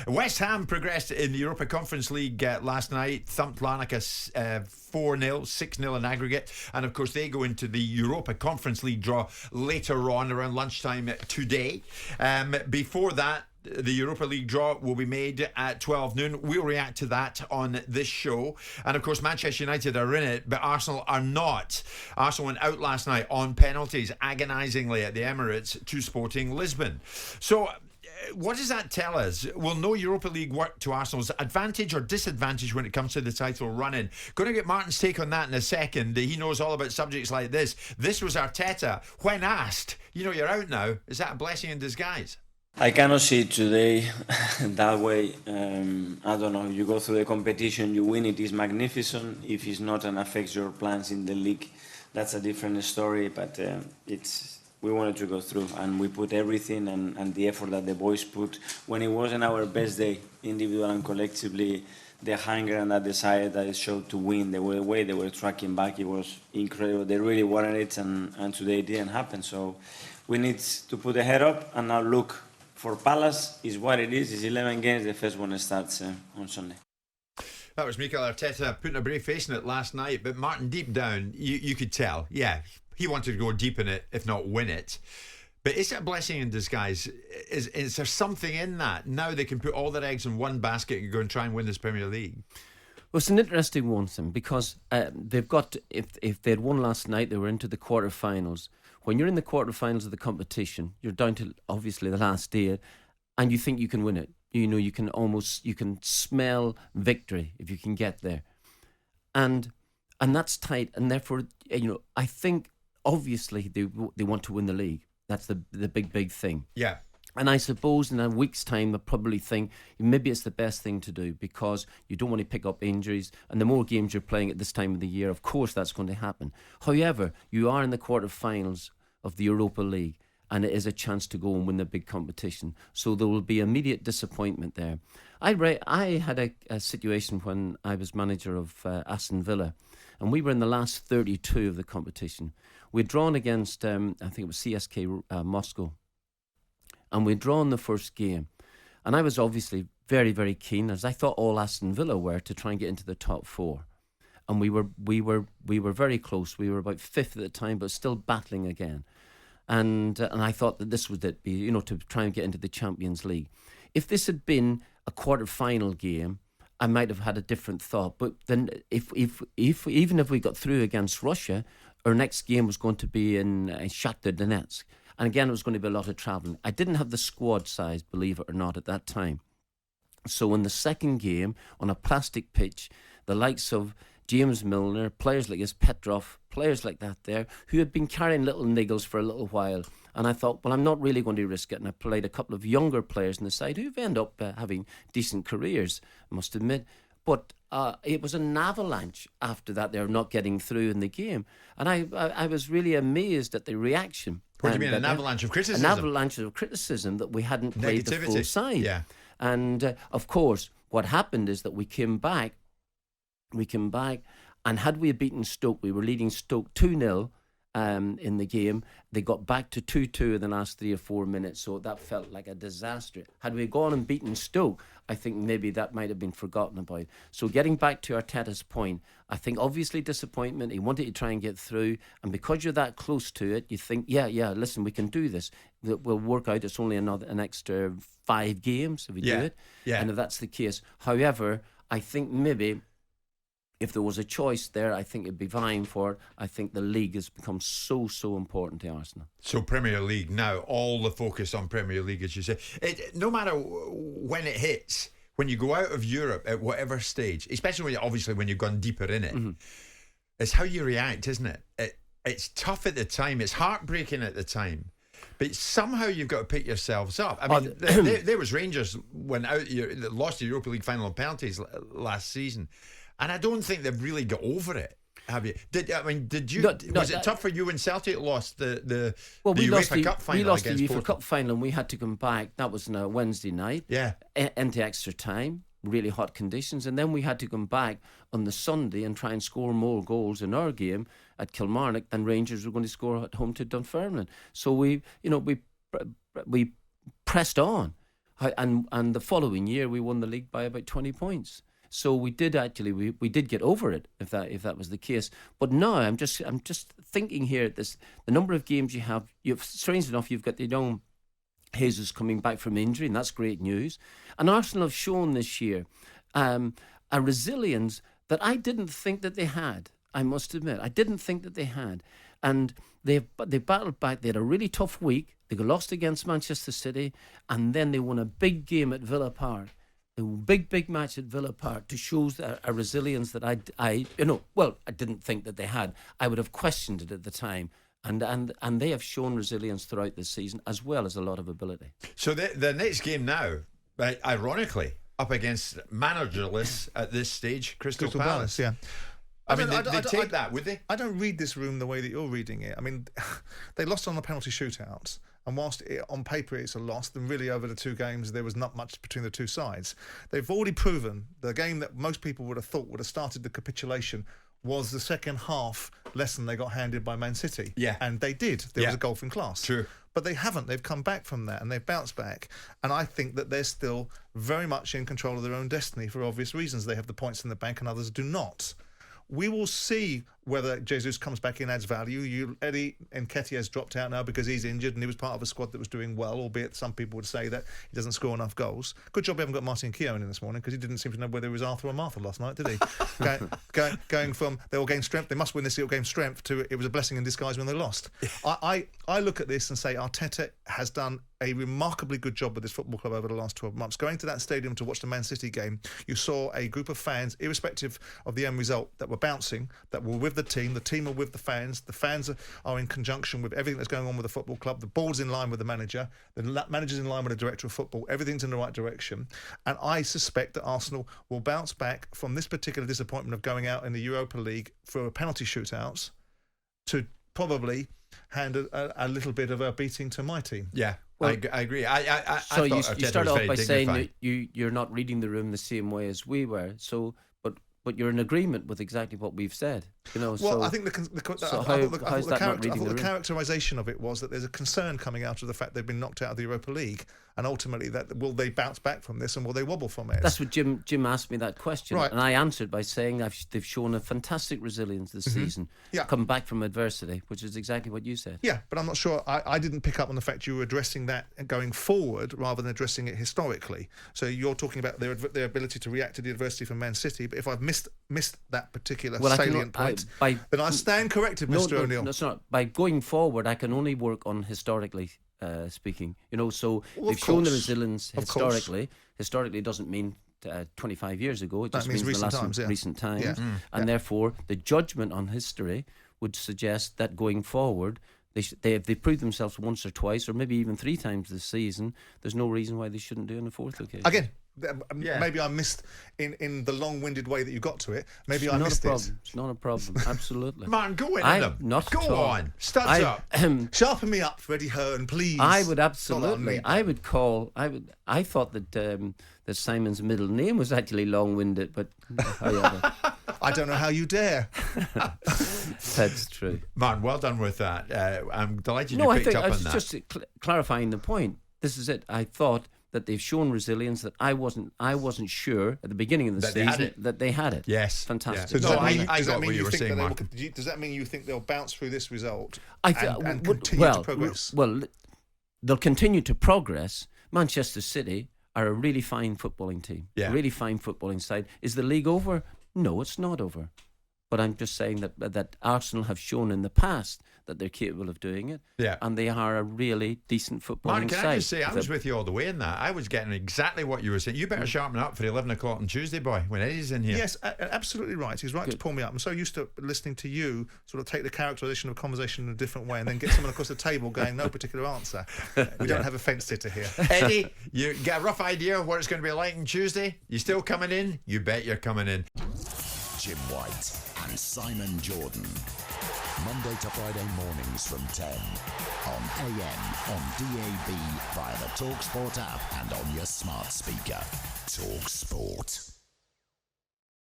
West Ham progressed in the Europa Conference League last night, thumped Larnaca 4-0, 6-0 in aggregate. And of course, they go into the Europa Conference League draw later on around lunchtime today. Before that, the Europa League draw will be made at 12 noon. We'll react to that on this show. And of course, Manchester United are in it, but Arsenal are not. Arsenal went out last night on penalties, agonisingly at the Emirates to Sporting Lisbon. So, what does that tell us? Will no Europa League work to Arsenal's advantage or disadvantage when it comes to the title run-in? Going to get Martin's take on that in a second. He knows all about subjects like this. This was Arteta. When asked, you're out now. Is that a blessing in disguise? I cannot see it today that way. I don't know. You go through the competition, you win, it is magnificent. If it's not and affects your plans in the league, that's a different story. But we wanted to go through, and we put everything and the effort that the boys put. When it wasn't our best day, individual and collectively, the hunger and that desire that it showed to win, the way they were tracking back, it was incredible. They really wanted it, and today it didn't happen. So we need to put the head up and now look. For Palace, is what it is. It's 11 games. The first one starts on Sunday. That was Mikel Arteta putting a brave face in it last night. But Martin, deep down, you could tell, he wanted to go deep in it, if not win it. But is it a blessing in disguise? Is there something in that? Now they can put all their eggs in one basket and go and try and win this Premier League. Well, it's an interesting one, Tim, because they've got, if they'd won last night, they were into the quarterfinals. When you're in the quarterfinals of the competition, you're down to obviously the last day, and you think you can win it. You can smell victory if you can get there, and that's tight. And therefore, I think obviously they want to win the league. That's the big thing. Yeah. And I suppose in a week's time, they'll probably think maybe it's the best thing to do because you don't want to pick up injuries. And the more games you're playing at this time of the year, of course, that's going to happen. However, you are in the quarterfinals of the Europa League, and it is a chance to go and win the big competition. So there will be immediate disappointment there. I had a situation when I was manager of Aston Villa, and we were in the last 32 of the competition. We'd drawn against, I think it was CSK Moscow. And we'd drawn the first game. And I was obviously very, very keen, as I thought all Aston Villa were, to try and get into the top four. And we were very close. We were about fifth at the time, but still battling again. And I thought that this would it be, to try and get into the Champions League. If this had been a quarter-final game, I might have had a different thought. But then even if we got through against Russia, our next game was going to be in Shakhtar Donetsk. And again, it was going to be a lot of travelling. I didn't have the squad size, believe it or not, at that time. So in the second game, on a plastic pitch, the likes of James Milner, players like his Petrov, players like that there, who had been carrying little niggles for a little while. And I thought, well, I'm not really going to risk it. And I played a couple of younger players on the side who've ended up having decent careers, I must admit. But it was an avalanche after that. They're not getting through in the game. And I was really amazed at the reaction. What do you mean, an avalanche of criticism? An avalanche of criticism that we hadn't played the full side. Yeah. And, of course, what happened is that we came back, and had we beaten Stoke, we were leading Stoke 2-0 in the game. They got back to 2-2 in the last 3 or 4 minutes, so that felt like a disaster. Had we gone and beaten Stoke, I think maybe that might have been forgotten about. So getting back to Arteta's point, I think obviously disappointment. He wanted to try and get through, and because you're that close to it, you think, yeah, listen, we can do this. We'll work out. It's only an extra 5 games if we do it. Yeah. And if that's the case. However, I think maybe if there was a choice there, I think it'd be vying for it. I think the league has become so important to Arsenal. So Premier League now, all the focus on Premier League, as you say. No matter when it hits, when you go out of Europe at whatever stage, especially when you've gone deeper in it, it's how you react, isn't it? It's tough at the time. It's heartbreaking at the time. But somehow you've got to pick yourselves up. I mean, there was Rangers went out, lost the Europa League final on penalties last season. And I don't think they've really got over it. Have you? Did you? Was it tough for you when Celtic lost the UEFA Cup final? We lost against the UEFA Porto? Cup final, and we had to come back. That was on a Wednesday night. Yeah. Into extra time, really hot conditions, and then we had to come back on the Sunday and try and score more goals in our game at Kilmarnock than Rangers were going to score at home to Dunfermline. So we pressed on. And the following year we won the league by about 20 points. So we did actually we did get over it if that was the case. But now I'm just thinking here the number of games you have. Strange enough, you've got Jesus coming back from injury, and that's great news. And Arsenal have shown this year a resilience that I didn't think that they had. I must admit, I didn't think that they had. And they battled back. They had a really tough week. They got lost against Manchester City, and then they won a big game at Villa Park. A big match at Villa Park to show a resilience that I didn't think that they had. I would have questioned it at the time. And they have shown resilience throughout this season, as well as a lot of ability. So the next game now, ironically, up against managerless at this stage, Crystal Palace. Yeah. I mean, they'd take that, would they? I don't read this room the way that you're reading it. I mean, they lost on the penalty shootouts, and whilst on paper it's a loss, then really over the two games there was not much between the two sides. They've already proven the game that most people would have thought would have started the capitulation was the second half lesson they got handed by Man City. Yeah. And they did. There was a golf in class. True. But they haven't. They've come back from that and they've bounced back. And I think that they're still very much in control of their own destiny for obvious reasons. They have the points in the bank and others do not. We will see whether Jesus comes back in, adds value. Eddie Nketiah has dropped out now because he's injured and he was part of a squad that was doing well, albeit some people would say that he doesn't score enough goals. Good job we haven't got Martin Keown in this morning because he didn't seem to know whether he was Arthur or Martha last night, did he? Going from they all gained strength, they must win this, they all gained strength, to it was a blessing in disguise when they lost. I look at this and say Arteta has done a remarkably good job with this football club over the last 12 months. Going to that stadium to watch the Man City game, you saw a group of fans, irrespective of the end result, that were bouncing, that were with the team are with the fans are in conjunction with everything that's going on with the football club, the board's in line with the manager, the manager's in line with the director of football, everything's in the right direction, and I suspect that Arsenal will bounce back from this particular disappointment of going out in the Europa League for penalty shootouts to probably hand a little bit of a beating to my team. Yeah. Well, I agree. So you start off by saying that you're not reading the room the same way as we were. So, but you're in agreement with exactly what we've said. Well, I think the characterisation of it was that there's a concern coming out of the fact they've been knocked out of the Europa League, and ultimately that will they bounce back from this and will they wobble from it? That's what Jim asked me that question, right. And I answered by saying they've shown a fantastic resilience this season, come back from adversity, which is exactly what you said. Yeah, but I'm not sure. I didn't pick up on the fact you were addressing that going forward rather than addressing it historically. So you're talking about their ability to react to the adversity from Man City, but if I've missed that particular salient point, then I stand corrected, Mr. O'Neill. No, it's not. By going forward, I can only work on historically speaking. So they've shown the resilience historically. Historically doesn't mean 25 years ago. It just means recent times. Yeah. And therefore, the judgment on history would suggest that going forward, they've proved themselves once or twice, or maybe even 3 times this season. There's no reason why they shouldn't do it on a 4th occasion. Again, maybe I missed in the long-winded way that you got to it. Maybe I missed it. It's not a problem. Absolutely. Man, go in them. Go on. Studs up. Sharpen me up, Freddie Hearn, please. I would absolutely. I thought that Simon's middle name was actually long-winded, but however. I don't know how you dare. That's true. Man, well done with that. I'm delighted you picked up on that. I was just clarifying the point. This is it. I thought that they've shown resilience that I wasn't sure at the beginning of the season that they had it. Yes. Fantastic. Yeah. So I got what you were saying, Mark. Does that mean you think they'll bounce through this result and continue to progress? Well, they'll continue to progress. Manchester City are a really fine footballing team. Yeah. A really fine footballing side. Is the league over? No, it's not over. But I'm just saying that Arsenal have shown in the past that they're capable of doing it. Yeah. And they are a really decent footballing side. Can I just say, I was with you all the way in that. I was getting exactly what you were saying. You better sharpen up for 11 o'clock on Tuesday, boy, when Eddie's in here. Yes, absolutely right. He's right to pull me up. I'm so used to listening to you sort of take the characterisation of a conversation in a different way and then get someone across the table going, no particular answer. We don't have a fence sitter here. Eddie, you get a rough idea of what it's going to be like on Tuesday? You still coming in? You bet you're coming in. Jim White and Simon Jordan. Monday to Friday mornings from 10 on AM, on DAB, via the talkSPORT app and on your smart speaker. talkSPORT.